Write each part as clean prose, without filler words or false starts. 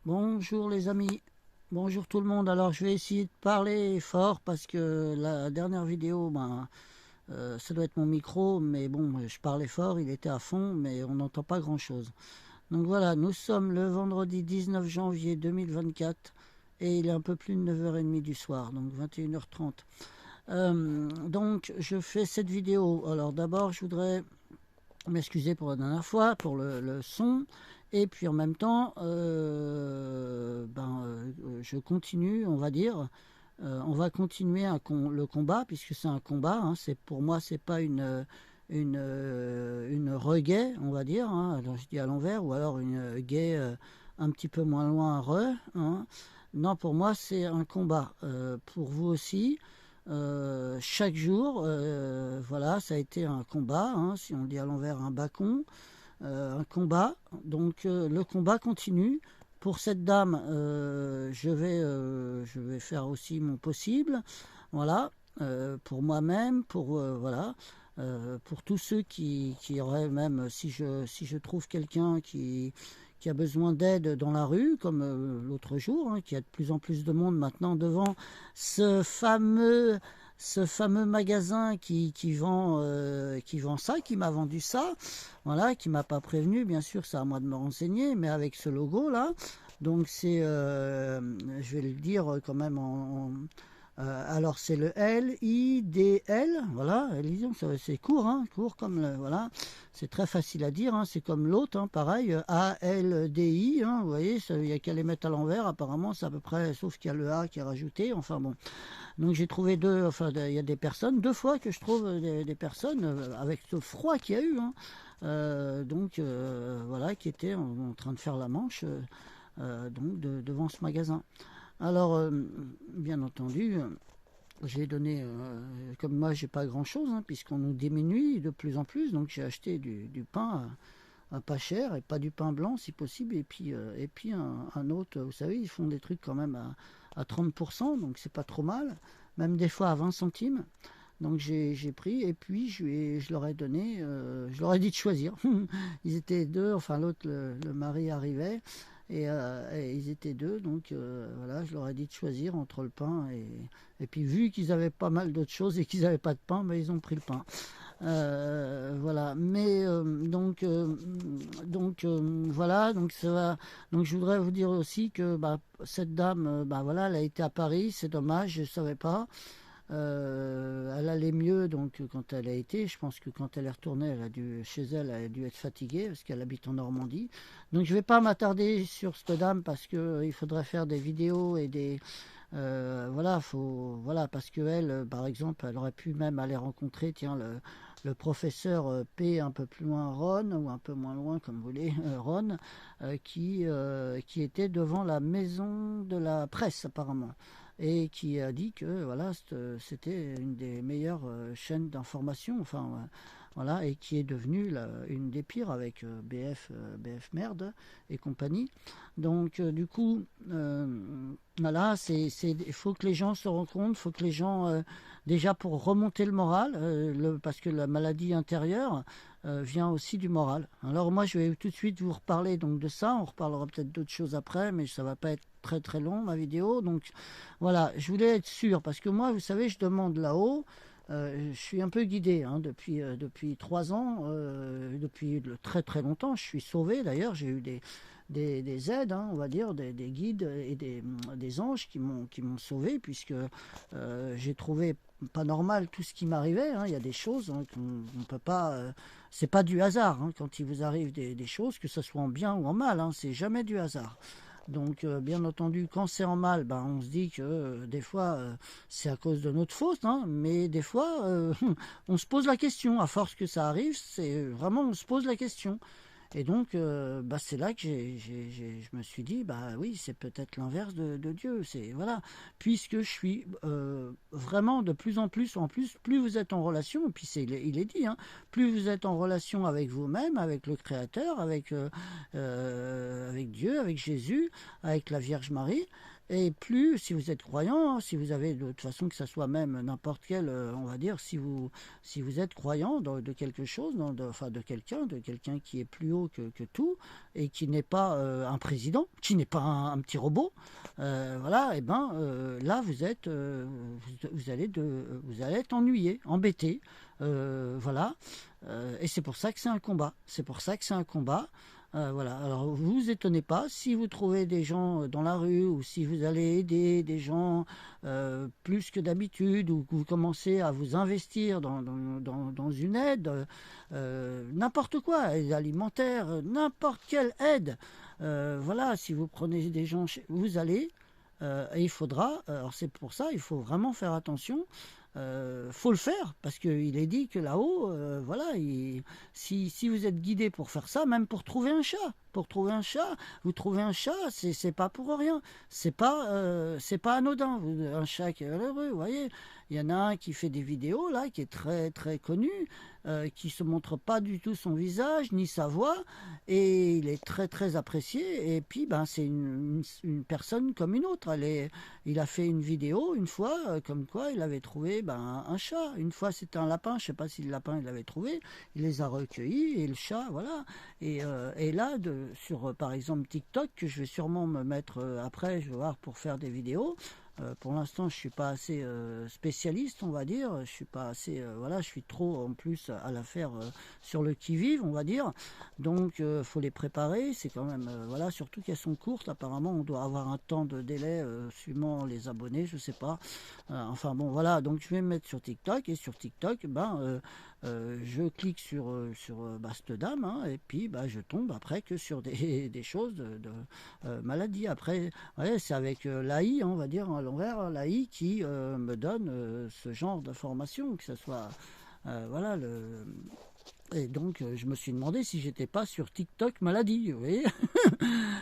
Bonjour les amis, bonjour tout le monde. Alors je vais essayer de parler fort parce que la dernière vidéo, ça doit être mon micro, mais bon, je parlais fort, il était à fond, mais on n'entend pas grand-chose. Donc voilà, nous sommes le vendredi 19 janvier 2024 et il est un peu plus de 9h30 du soir, donc 21h30. Donc je fais cette vidéo. Alors d'abord, je voudrais m'excuser pour la dernière fois, pour le son. Et puis en même temps, je continue, on va dire. On va continuer le combat, puisque c'est un combat. Hein, pour moi, c'est pas une reggae, on va dire. Hein, alors je dis à l'envers, ou alors une gay un petit peu moins loin, hein. Non, pour moi, c'est un combat. Pour vous aussi. Chaque jour, voilà, ça a été un combat, hein, si on dit à l'envers, un bâcon, un combat. Donc le combat continue. Pour cette dame, je vais faire aussi mon possible, voilà, pour moi-même, voilà, pour tous ceux qui auraient même, si je trouve quelqu'un qui a besoin d'aide dans la rue, comme l'autre jour, hein, qu'il y a de plus en plus de monde maintenant devant ce fameux, ce fameux magasin qui vend ça, qui m'a vendu ça, voilà, qui m'a pas prévenu, bien sûr, c'est à moi de me renseigner, mais avec ce logo là, donc c'est, je vais le dire quand même alors c'est le L-I-D-L, voilà, c'est court, hein, court comme voilà, c'est très facile à dire, hein, c'est comme l'autre, hein, pareil, A-L-D-I, hein, vous voyez, il n'y a qu'à les mettre à l'envers, apparemment c'est à peu près, sauf qu'il y a le A qui est rajouté, enfin bon. Donc j'ai trouvé il y a des personnes, deux fois que je trouve des personnes, avec ce froid qu'il y a eu, hein, voilà, qui étaient en train de faire la manche, devant ce magasin. Alors, bien entendu, j'ai donné, comme moi j'ai pas grand chose, hein, puisqu'on nous diminue de plus en plus, donc j'ai acheté du pain à pas cher, et pas du pain blanc si possible, et puis un autre, vous savez, ils font des trucs quand même à 30%, donc c'est pas trop mal, même des fois à 20 centimes. Donc j'ai pris, et puis je leur ai donné, je leur ai dit de choisir. Ils étaient deux, enfin l'autre, le mari arrivait, et ils étaient deux, donc voilà, je leur ai dit de choisir entre le pain et puis vu qu'ils avaient pas mal d'autres choses et qu'ils n'avaient pas de pain, ben, ils ont pris le pain. Voilà, mais voilà, donc ça va. Donc je voudrais vous dire aussi que cette dame, voilà, elle a été à Paris, c'est dommage, je ne savais pas. Elle allait mieux donc quand elle a été. Je pense que quand elle est retournée, chez elle, elle a dû être fatiguée parce qu'elle habite en Normandie. Donc je ne vais pas m'attarder sur cette dame parce que il faudrait faire des vidéos et des voilà, voilà, parce que elle, par exemple, elle aurait pu même aller rencontrer, tiens, le professeur P un peu plus loin, Ron, ou un peu moins loin, comme vous voulez, Ron, qui était devant la maison de la presse apparemment, et qui a dit que voilà, c'était une des meilleures chaînes d'information, enfin voilà, et qui est devenue une des pires avec BF Merde et compagnie. Donc du coup, voilà, il faut que les gens se rendent compte, il faut que les gens, déjà pour remonter le moral, parce que la maladie intérieure vient aussi du moral. Alors moi, je vais tout de suite vous reparler donc de ça. On reparlera peut-être d'autres choses après, mais ça va pas être très très long ma vidéo. Donc voilà, je voulais être sûr parce que moi, vous savez, je demande là-haut. Je suis un peu guidé hein, depuis 3 ans, depuis très très longtemps. Je suis sauvé d'ailleurs. J'ai eu des aides, hein, on va dire, des guides et des anges qui m'ont sauvé, puisque j'ai trouvé pas normal tout ce qui m'arrivait. Hein. Il y a des choses hein, qu'on ne peut pas. C'est pas du hasard hein, quand il vous arrive des choses, que ce soit en bien ou en mal. Hein, c'est jamais du hasard. Donc, bien entendu, quand c'est en mal, on se dit que des fois, c'est à cause de notre faute, hein, mais des fois, on se pose la question. À force que ça arrive, c'est vraiment, on se pose la question. Et donc, c'est là que je me suis dit, oui, c'est peut-être l'inverse de Dieu. C'est voilà, puisque je suis vraiment de plus en plus, plus vous êtes en relation, et puis il est dit, hein, plus vous êtes en relation avec vous-même, avec le Créateur, avec Dieu, avec Jésus, avec la Vierge Marie, Et plus, si vous êtes croyant, si vous avez de toute façon que ça soit même n'importe quel, on va dire, si vous êtes croyant de quelque chose, enfin de quelqu'un qui est plus haut que tout, et qui n'est pas un président, qui n'est pas un petit robot, voilà, et ben là vous êtes, vous allez être ennuyé, embêté, voilà, et c'est pour ça que c'est un combat. C'est pour ça que c'est un combat. Voilà, alors vous étonnez pas si vous trouvez des gens dans la rue ou si vous allez aider des gens plus que d'habitude ou que vous commencez à vous investir dans une aide, n'importe quoi, aide alimentaire, n'importe quelle aide. Voilà, si vous prenez des gens, vous allez, et il faudra, alors c'est pour ça, il faut vraiment faire attention. Faut le faire parce qu'il est dit que là-haut, voilà, si vous êtes guidé pour faire ça, même pour trouver un chat, vous trouvez un chat, c'est pas pour rien, c'est pas anodin, un chat qui est heureux, vous voyez. Il y en a un qui fait des vidéos là, qui est très très connu, qui se montre pas du tout son visage ni sa voix, et il est très très apprécié. Et puis ben c'est une personne comme une autre. Il a fait une vidéo une fois, comme quoi il avait trouvé un chat. Une fois c'était un lapin, je sais pas si le lapin il l'avait trouvé, il les a recueillis et le chat, voilà. Et là, sur par exemple TikTok, que je vais sûrement me mettre après, je vais voir pour faire des vidéos. Pour l'instant, je suis pas assez spécialiste, on va dire. Je suis pas assez, voilà, je suis trop en plus à la faire sur le qui-vive, on va dire. Donc, faut les préparer. C'est quand même, voilà, surtout qu'elles sont courtes. Apparemment, on doit avoir un temps de délai suivant les abonnés, je sais pas. Enfin bon, voilà. Donc, je vais me mettre sur TikTok et sur TikTok, je clique sur cette dame, hein, et puis je tombe après que sur des choses de maladie. Après, ouais, c'est avec l'AI, on va dire à l'envers, l'AI qui me donne ce genre d'informations, que ce soit voilà et donc je me suis demandé si j'étais pas sur TikTok maladie, vous voyez.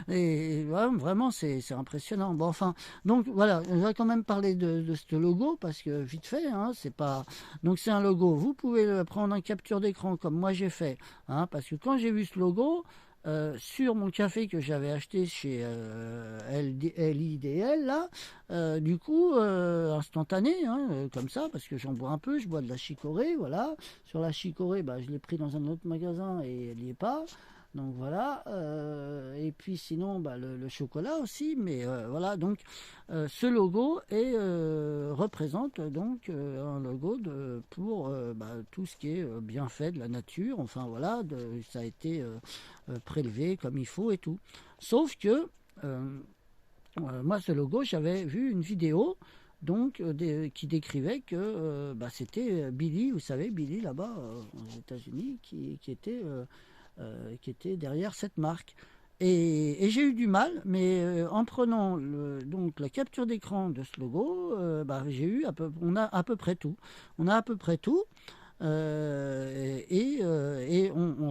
Et ouais, vraiment c'est impressionnant. Bon, enfin, donc voilà, on va quand même parler de ce logo parce que vite fait, hein, c'est pas. Donc c'est un logo. Vous pouvez prendre un capture d'écran comme moi j'ai fait, hein, parce que quand j'ai vu ce logo. Sur mon café que j'avais acheté chez LIDL, là, du coup, instantané, hein, comme ça, parce que j'en bois un peu, je bois de la chicorée, voilà. Sur la chicorée, je l'ai pris dans un autre magasin et elle n'y est pas. Donc voilà, et puis sinon le chocolat aussi, mais voilà, donc ce logo représente donc un logo pour tout ce qui est bienfait de la nature, enfin voilà, ça a été prélevé comme il faut et tout. Sauf que moi ce logo, j'avais vu une vidéo donc qui décrivait que c'était Billy, vous savez, Billy là-bas aux États-Unis, qui était derrière cette marque. Et j'ai eu du mal, mais en prenant donc la capture d'écran de ce logo, j'ai eu on a à peu près tout. On a à peu près tout. En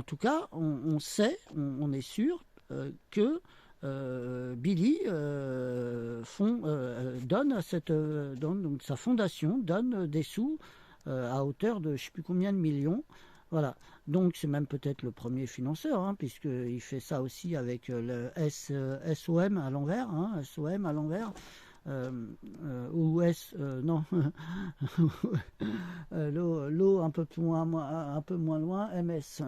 tout cas, on sait, on est sûr que Billy donne à donc sa fondation donne des sous à hauteur de je ne sais plus combien de millions. Voilà. Donc c'est même peut-être le premier financeur, hein, puisqu'il fait ça aussi avec le SOM à l'envers, hein, SOM à l'envers. Ou non, l'eau un peu moins loin, MS,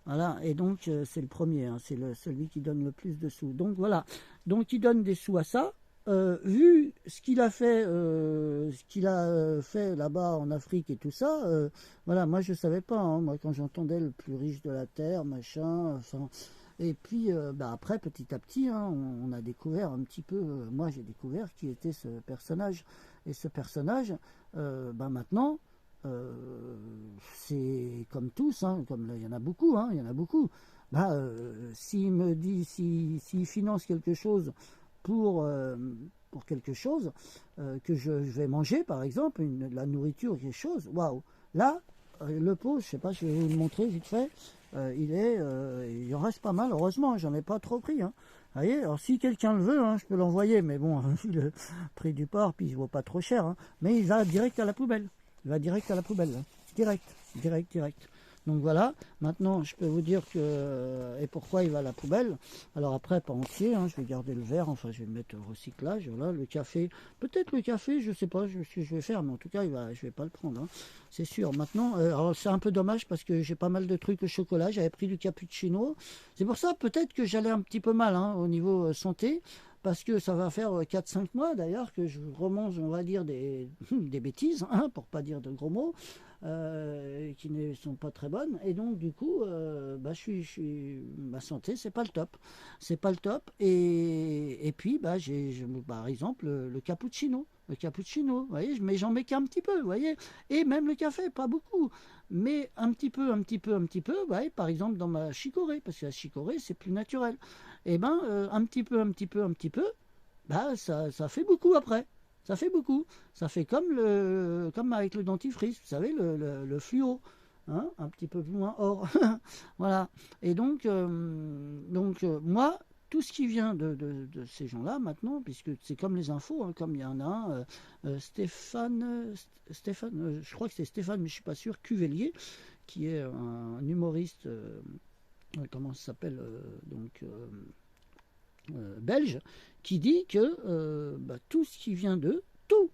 voilà, et donc c'est le premier, hein, c'est celui qui donne le plus de sous. Donc voilà, donc il donne des sous à ça. Vu ce qu'il a fait, fait là-bas en Afrique et tout ça, voilà, moi je savais pas, hein, moi quand j'entendais le plus riche de la terre, machin, enfin. Et puis après, petit à petit, hein, on a découvert un petit peu, moi j'ai découvert qui était ce personnage. Et ce personnage, maintenant, c'est comme tous, hein, comme il y en a beaucoup, hein, il y en a beaucoup. S'il me dit, s'il finance quelque chose pour quelque chose que je vais manger, par exemple, de la nourriture, quelque chose, waouh, là, le pot, je sais pas, je vais vous le montrer vite fait. Il en reste pas mal, heureusement, j'en ai pas trop pris. Hein. Vous voyez, alors si quelqu'un le veut, hein, je peux l'envoyer, mais bon, le prix du porc, puis il vaut pas trop cher. Hein. Mais il va direct à la poubelle. Il va direct à la poubelle. Hein. Direct. Donc voilà, maintenant je peux vous dire que, et pourquoi il va à la poubelle. Alors après, pas entier, hein, je vais garder le verre, enfin je vais le mettre au recyclage, voilà, le café, peut-être le café, je sais pas ce que je vais faire, mais en tout cas je vais pas le prendre, hein, c'est sûr. Maintenant, alors c'est un peu dommage parce que j'ai pas mal de trucs au chocolat, j'avais pris du cappuccino, c'est pour ça peut-être que j'allais un petit peu mal, hein, au niveau santé. Parce que ça va faire 4-5 mois d'ailleurs que je remonte, on va dire, des bêtises, hein, pour pas dire de gros mots, qui ne sont pas très bonnes. Et donc du coup, ma santé, c'est pas le top. C'est pas le top. Et puis, par exemple, le cappuccino. Le cappuccino, vous voyez, mais j'en mets qu'un petit peu, vous voyez. Et même le café, pas beaucoup. Mais un petit peu, un petit peu, vous voyez, par exemple dans ma chicorée, parce que la chicorée, c'est plus naturel. Et ben, un petit peu, un petit peu, bah, ça fait beaucoup après. Ça fait beaucoup. Ça fait comme avec le dentifrice, vous savez, le fluo. Hein, un petit peu plus loin or. Voilà. Et moi, tout ce qui vient de ces gens-là maintenant, puisque c'est comme les infos, hein, comme il y en a un, Stéphane, je crois que c'est Stéphane, mais je ne suis pas sûr, Cuvelier, qui est un humoriste, comment ça s'appelle, belge, qui dit que tout ce qui vient d'eux, tout,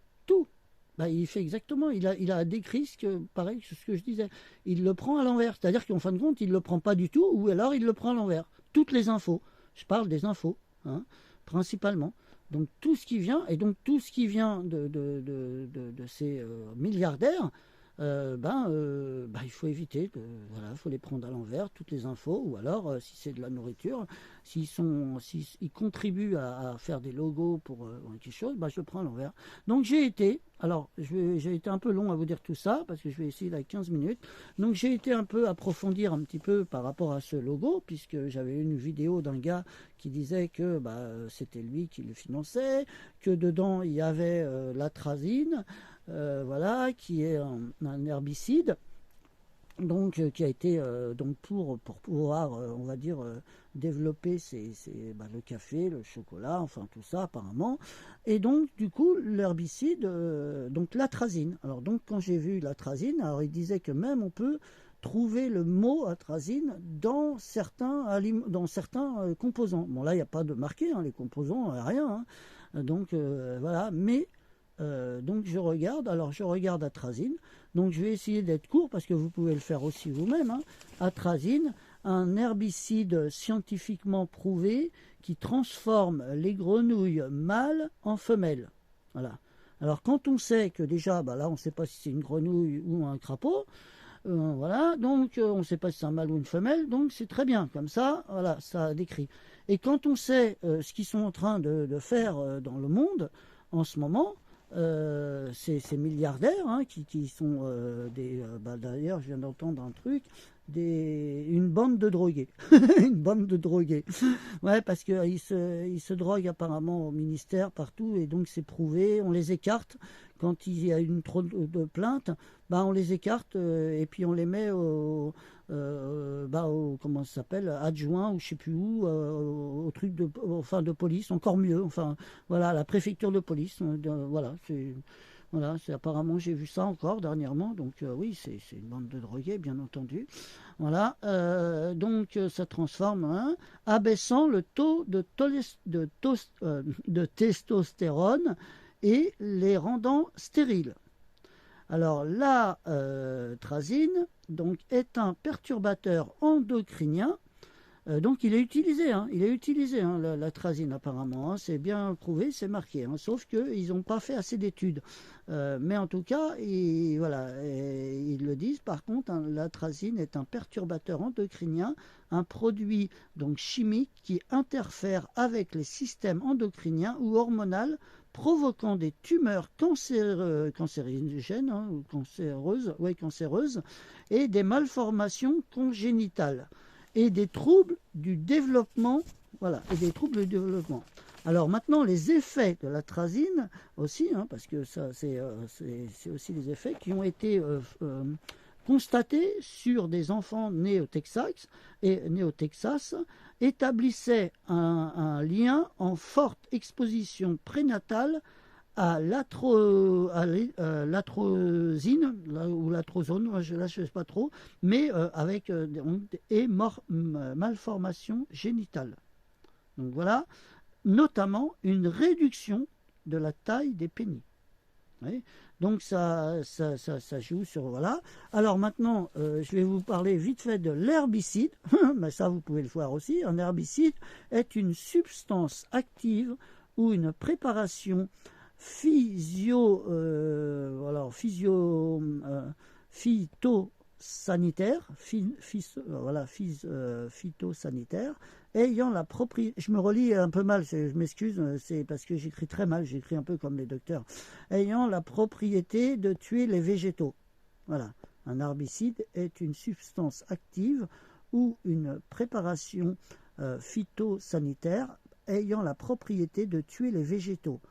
il fait exactement, il a décrit pareil, ce que je disais, il le prend à l'envers, c'est-à-dire qu'en fin de compte, il ne le prend pas du tout, ou alors il le prend à l'envers. Toutes les infos, je parle des infos, hein, principalement. Donc tout ce qui vient, et donc tout ce qui vient de ces milliardaires, il faut éviter, voilà, il faut les prendre à l'envers, toutes les infos, ou alors, si c'est de la nourriture, s'ils contribuent à faire des logos pour quelque chose, je le prends à l'envers. Donc j'ai été un peu long à vous dire tout ça, parce que je vais essayer dans 15 minutes, donc j'ai été un peu approfondir un petit peu par rapport à ce logo, puisque j'avais une vidéo d'un gars qui disait que c'était lui qui le finançait, que dedans il y avait l'atrazine, voilà, qui est un herbicide, donc qui a été donc pour pouvoir, on va dire, développer le café, le chocolat, enfin tout ça apparemment. Et donc du coup l'herbicide, donc l'atrazine. Alors donc quand j'ai vu l'atrazine, alors il disait que même on peut trouver le mot atrazine dans certains composants. Bon là il n'y a pas de marqué, hein, les composants, rien. Hein. Donc voilà, mais donc je regarde atrazine. Donc je vais essayer d'être court parce que vous pouvez le faire aussi vous-même. Hein. Atrazine, un herbicide scientifiquement prouvé qui transforme les grenouilles mâles en femelles. Voilà. Alors quand on sait que déjà, là on ne sait pas si c'est une grenouille ou un crapaud, voilà, donc on ne sait pas si c'est un mâle ou une femelle, donc c'est très bien, comme ça, voilà, ça décrit. Et quand on sait ce qu'ils sont en train de faire dans le monde en ce moment, ces milliardaires, hein, qui sont d'ailleurs je viens d'entendre un truc, une bande de drogués. Une bande de drogués. Ouais, parce qu'ils se droguent apparemment au ministère partout, et donc c'est prouvé, on les écarte. Quand il y a trop de plaintes, on les écarte, et puis on les met au comment ça s'appelle, adjoint ou je sais plus où, au truc de police, encore mieux, enfin voilà, la préfecture de police, voilà, c'est apparemment, j'ai vu ça encore dernièrement, donc oui, c'est une bande de drogués, bien entendu. Voilà, donc ça transforme, hein, abaissant le taux de testostérone et les rendant stériles. Alors la trazine donc, est un perturbateur endocrinien. Donc il est utilisé, la trazine apparemment, hein, c'est bien prouvé, c'est marqué, hein, sauf qu'ils n'ont pas fait assez d'études. Mais en tout cas, ils le disent, par contre, hein, la trazine est un perturbateur endocrinien, un produit donc chimique qui interfère avec les systèmes endocriniens ou hormonaux, provoquant des tumeurs cancérigènes, hein, ou cancéreuses, et des malformations congénitales et des troubles du développement. Voilà, et des troubles du développement. Alors maintenant, les effets de la trazine aussi, hein, parce que ça, c'est aussi les effets qui ont été constatés sur des enfants nés au Texas, établissaient un lien en forte exposition prénatale à l'atrosine ou l'atrozone, moi, là je ne sais pas trop, mais avec et malformation génitale. Donc voilà, notamment une réduction de la taille des pénis. Oui. Donc ça joue sur voilà. Alors maintenant, je vais vous parler vite fait de l'herbicide. Mais ça, vous pouvez le voir aussi. Un herbicide est une substance active ou une préparation phytosanitaire, phytosanitaire, ayant la propriété. Je me relis un peu mal, je m'excuse, c'est parce que j'écris très mal, j'écris un peu comme les docteurs. Ayant la propriété de tuer les végétaux. Voilà. Un herbicide est une substance active ou une préparation phytosanitaire ayant la propriété de tuer les végétaux.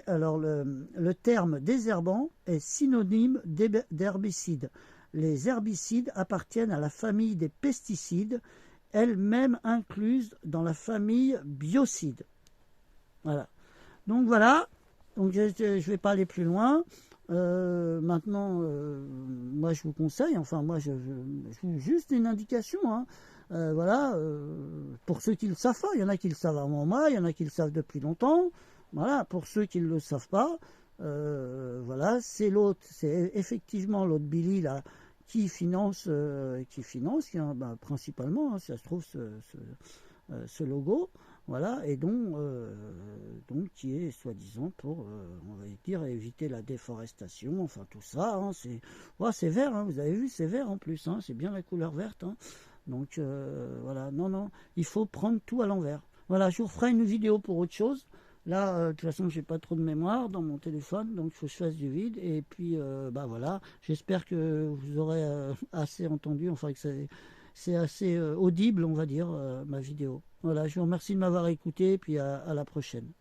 Alors le terme désherbant est synonyme d'herbicide. Les herbicides appartiennent à la famille des pesticides, elles-mêmes incluses dans la famille biocides. Voilà. Donc voilà. Donc je ne vais pas aller plus loin. Maintenant, moi je vous conseille, enfin moi je juste une indication. Hein. Voilà, pour ceux qui ne le savent pas, il y en a qui le savent avant moi, il y en a qui le savent depuis longtemps. Voilà, pour ceux qui ne le savent pas, voilà, c'est effectivement l'autre Billy là qui finance, principalement, hein, ça se trouve ce logo, voilà, et donc qui est soi-disant pour, on va dire, éviter la déforestation, enfin tout ça, hein, c'est vert, hein, vous avez vu, c'est vert en plus, hein, c'est bien la couleur verte, hein, donc voilà, non, il faut prendre tout à l'envers. Voilà, je vous ferai une vidéo pour autre chose. Là, de toute façon, j'ai pas trop de mémoire dans mon téléphone, donc il faut que je fasse du vide. Et puis, voilà, j'espère que vous aurez assez entendu, enfin que c'est assez audible, on va dire, ma vidéo. Voilà, je vous remercie de m'avoir écouté, et puis à la prochaine.